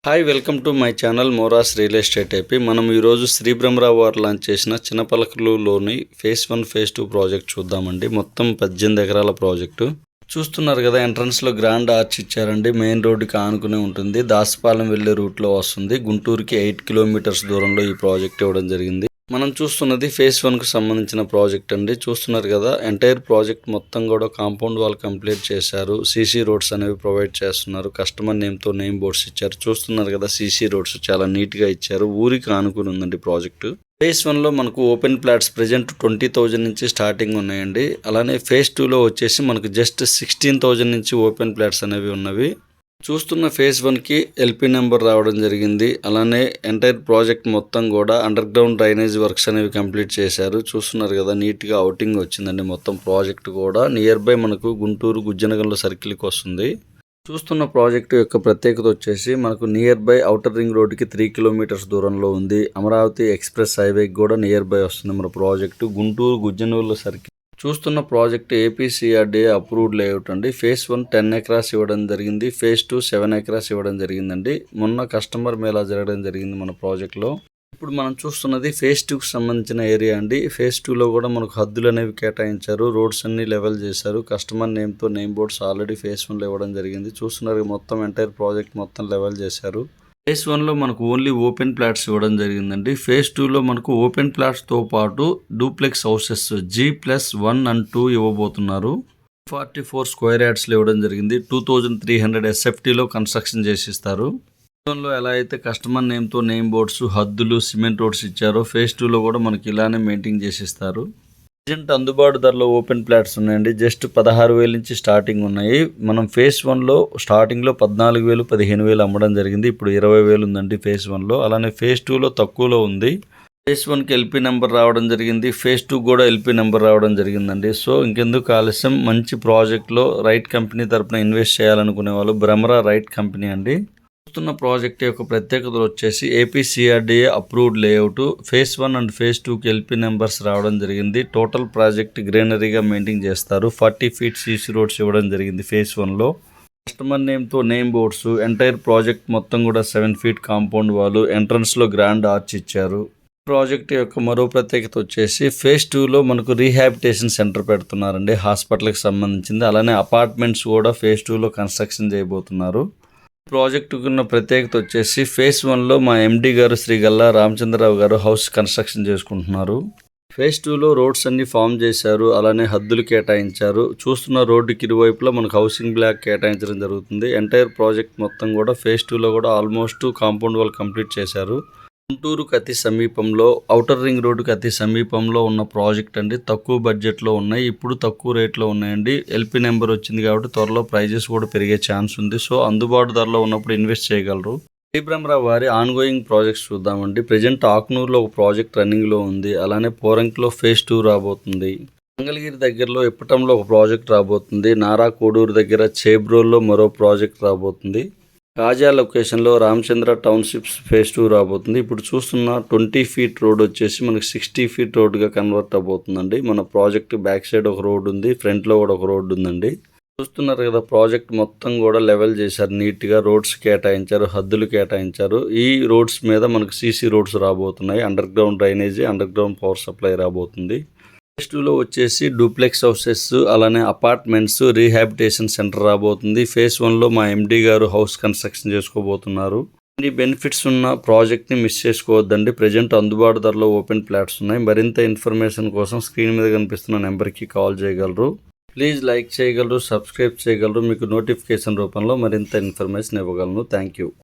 Hi welcome to my channel Moras real estate AP. మనం ఈరోజు శ్రీ బ్రహ్మరావు వారు లాంచ్ చేసిన చిన్నపలకలులోని ఫేజ్ 1 ఫేజ్ 2 ప్రాజెక్ట్ చూద్దామండి. మొత్తం 18 ఎకరాల ప్రాజెక్టు చూస్తున్నారు కదా. ఎంట్రన్స్లో గ్రాండ్ ఆర్చ్ ఇచ్చారండి. మెయిన్ రోడ్డుకి ఆనుకునే ఉంటుంది. దాసపాలెం వెళ్ళే రూట్లో వస్తుంది. గుంటూరుకి 8 కిలోమీటర్స్ దూరంలో ఈ ప్రాజెక్ట్ ఇవ్వడం జరిగింది. మనం చూస్తున్నది ఫేజ్ 1కు సంబంధించిన ప్రాజెక్ట్ అండి. చూస్తున్నారు కదా, ఎంటైర్ ప్రాజెక్ట్ మొత్తం కూడా కాంపౌండ్ వాల్ కంప్లీట్ చేశారు. సీసీ రోడ్స్ అనేవి ప్రొవైడ్ చేస్తున్నారు. కస్టమర్ నేమ్తో నేమ్ బోర్డ్స్ ఇచ్చారు. చూస్తున్నారు కదా, సీసీ రోడ్స్ చాలా నీట్గా ఇచ్చారు. ఊరికి ఆనుకుని ఉందండి ప్రాజెక్టు. ఫేజ్ 1లో మనకు ఓపెన్ ప్లాట్స్ ప్రజెంట్ 20,000 నుంచి స్టార్టింగ్ ఉన్నాయండి. అలానే ఫేజ్ 2లో వచ్చేసి మనకు జస్ట్ 16,000 నుంచి ఓపెన్ ప్లాట్స్ అనేవి ఉన్నవి. చూస్తున్న ఫేజ్ 1కి ఎల్పీ నెంబర్ రావడం జరిగింది. అలానే ఎంటైర్ ప్రాజెక్ట్ మొత్తం కూడా అండర్ గ్రౌండ్ డ్రైనేజ్ వర్క్స్ అనేవి కంప్లీట్ చేశారు. చూస్తున్నారు కదా, నీట్గా అవుటింగ్ వచ్చిందండి. మొత్తం ప్రాజెక్ట్ కూడా నియర్ బై మనకు గుంటూరు గుజ్జనగంలో సర్కిల్కి వస్తుంది. చూస్తున్న ప్రాజెక్టు యొక్క ప్రత్యేకత వచ్చేసి మనకు నియర్ బై ఔటర్ రింగ్ రోడ్డుకి 3 కిలోమీటర్స్ దూరంలో ఉంది. అమరావతి ఎక్స్ప్రెస్ హైవేకి కూడా నియర్ బై వస్తుంది మన ప్రాజెక్టు. గుంటూరు గుజ్జనగంలో సర్కిల్ చూస్తున్న ప్రాజెక్ట్ ఏపీసీఆర్డీఏ అప్రూవ్డ్ లేఅవుట్ అండి. ఫేజ్ 1 10 ఎకరాస్ ఇవ్వడం జరిగింది. ఫేజ్ 2 7 ఎకరాస్ ఇవ్వడం జరిగిందండి. మొన్న కస్టమర్ మేళా జరగడం జరిగింది మన ప్రాజెక్ట్లో. ఇప్పుడు మనం చూస్తున్నది ఫేజ్ 2కి సంబంధించిన ఏరియా అండి. ఫేజ్ 2లో కూడా మనకు హద్దులు అనేవి కేటాయించారు. రోడ్స్ అన్ని లెవెల్ చేశారు. కస్టమర్ నేమ్తో నేమ్ బోర్డ్స్ ఆల్రెడీ ఫేజ్ 1లో ఇవ్వడం జరిగింది. చూస్తున్నారు మొత్తం ఎంటైర్ ప్రాజెక్ట్ మొత్తం లెవెల్ చేశారు. ఫేజ్ 1లో మనకు ఓన్లీ ఓపెన్ ప్లాట్స్ ఇవ్వడం జరిగిందండి. ఫేజ్ 2లో మనకు ఓపెన్ ప్లాట్స్తో పాటు డూప్లెక్స్ హౌసెస్ G+1 and 2 ఇవ్వబోతున్నారు. 44 స్క్వేర్ యార్డ్స్లో ఇవ్వడం జరిగింది. 2300 SFTలో కన్స్ట్రక్షన్ చేసిస్తారు. ఫేజ్ 1లో ఎలా అయితే కస్టమర్ నేమ్తో నేమ్ బోర్డ్స్, హద్దులు, సిమెంట్ రోడ్స్ ఇచ్చారో ఫేజ్ 2లో కూడా మనకి ఇలానే మెయింటైన్ చేసిస్తారు. ప్రజెంట్ అందుబాటు ధరలో ఓపెన్ ప్లాట్స్ ఉన్నాయండి. జస్ట్ 16,000 నుంచి స్టార్టింగ్ ఉన్నాయి. మనం ఫేజ్ 1లో స్టార్టింగ్లో 14,000 15,000 అమ్మడం జరిగింది. ఇప్పుడు 20,000 ఉందండి ఫేజ్ 1లో. అలానే ఫేజ్ 2లో తక్కువలో ఉంది. ఫేజ్ 1కి ఎల్పీ నెంబర్ రావడం జరిగింది. ఫేజ్ 2 కూడా ఎల్పీ నెంబర్ రావడం జరిగిందండి. సో ఇంకెందుకు ఆలస్యం, మంచి ప్రాజెక్ట్లో రైట్ కంపెనీ తరపున ఇన్వెస్ట్ చేయాలనుకునే వాళ్ళు బ్రహ్మరా రైట్ కంపెనీ అండి. చూస్తున్న ప్రాజెక్ట్ యొక్క ప్రత్యేకతలు వచ్చేసి APCRDA approved layout. Phase 1 and phase 2కి ఎల్పీ నెంబర్స్ రావడం జరిగింది. టోటల్ ప్రాజెక్ట్ గ్రీనరీగా మెయింటైన్ చేస్తారు. 40 ఫీట్ సీసీ రోడ్స్ ఇవ్వడం జరిగింది ఫేజ్ 1లో. కస్టమర్ నేమ్తో నేమ్ బోర్డ్స్, ఎంటైర్ ప్రాజెక్ట్ మొత్తం కూడా 7 ఫీట్ కాంపౌండ్ వాల్, ఎంట్రన్స్లో గ్రాండ్ ఆర్చ్ ఇచ్చారు. ప్రాజెక్ట్ యొక్క మరో ప్రత్యేకత వచ్చేసి ఫేజ్ 2లో మనకు రీహాబిటేషన్ సెంటర్ పెడుతున్నారండి, హాస్పిటల్కి సంబంధించింది. అలానే అపార్ట్మెంట్స్ కూడా ఫేజ్ 2లో కన్స్ట్రక్షన్ చేయబోతున్నారు. ప్రాజెక్టుకు ఉన్న ప్రత్యేకత వచ్చేసి ఫేజ్ 1లో మా ఎండి గారు శ్రీ గల్లా రామచంద్రరావు గారు హౌస్ కన్స్ట్రక్షన్ చేసుకుంటున్నారు. ఫేజ్ 2లో రోడ్స్ అన్ని ఫామ్ చేశారు. అలానే హద్దులు కేటాయించారు. చూస్తున్న రోడ్డుకి ఇరువైపులా మనకు హౌసింగ్ బ్లాక్ కేటాయించడం జరుగుతుంది. ఎంటైర్ ప్రాజెక్ట్ మొత్తం కూడా ఫేజ్ 2లో కూడా ఆల్మోస్ట్ కాంపౌండ్ వాల్ కంప్లీట్ చేశారు. గుంటూరుకు అతి సమీపంలో, ఔటర్ రింగ్ రోడ్డుకి అతి సమీపంలో ఉన్న ప్రాజెక్ట్ అండి. తక్కువ బడ్జెట్లో ఉన్నాయి. ఇప్పుడు తక్కువ రేట్లో ఉన్నాయండి. ఎల్పీ నెంబర్ వచ్చింది కాబట్టి త్వరలో ప్రైజెస్ కూడా పెరిగే ఛాన్స్ ఉంది. సో అందుబాటు ధరలో ఉన్నప్పుడు ఇన్వెస్ట్ చేయగలరు. శ్రీ బ్రహ్మరావు వారి ఆన్గోయింగ్ ప్రాజెక్ట్స్ చూద్దామండి. ప్రజెంట్ ఆక్నూరులో ఒక ప్రాజెక్ట్ రన్నింగ్లో ఉంది. అలానే పోరంకిలో ఫేజ్ 2 రాబోతుంది. మంగళగిరి దగ్గరలో ఇప్పటంలో ఒక ప్రాజెక్ట్ రాబోతుంది. నారా కోడూరు దగ్గర చేబ్రోల్లో మరో ప్రాజెక్ట్ రాబోతుంది. కాజా లొకేషన్లో రామచంద్ర టౌన్షిప్స్ ఫేజ్ 2 రాబోతుంది. ఇప్పుడు చూస్తున్న 20 ఫీట్ రోడ్ వచ్చేసి మనకి 60 ఫీట్ రోడ్గా కన్వర్ట్ అవబోతుందండి. మన ప్రాజెక్ట్ బ్యాక్ సైడ్ ఒక రోడ్ ఉంది, ఫ్రంట్లో కూడా ఒక రోడ్ ఉందండి. చూస్తున్నారు కదా, ప్రాజెక్ట్ మొత్తం కూడా లెవెల్ చేశారు. నీట్గా రోడ్స్ కేటాయించారు, హద్దులు కేటాయించారు. ఈ రోడ్స్ మీద మనకు సీసీ రోడ్స్ రాబోతున్నాయి. Under ground drainage, under ground power supply రాబోతుంది. ఫేజ్ 2లో వచ్చేసి డూప్లెక్స్ హౌసెస్, అలానే అపార్ట్మెంట్స్, రీహాబిటేషన్ సెంటర్ రాబోతుంది. ఫేజ్ 1లో మా ఎండి గారు హౌస్ కన్స్ట్రక్షన్ చేసుకోబోతున్నారు. ఈ బెనిఫిట్స్ ఉన్న ప్రాజెక్ట్ని మిస్ చేసుకోవద్దండి. ప్రజెంట్ అందుబాటు ధరలో ఓపెన్ ప్లాట్స్ ఉన్నాయి. మరింత ఇన్ఫర్మేషన్ కోసం స్క్రీన్ మీద కనిపిస్తున్న నెంబర్కి కాల్ చేయగలరు. ప్లీజ్ లైక్ చేయగలరు, సబ్స్క్రైబ్ చేయగలరు. మీకు నోటిఫికేషన్ రూపంలో మరింత ఇన్ఫర్మేషన్ ఇవ్వగలను. Thank you.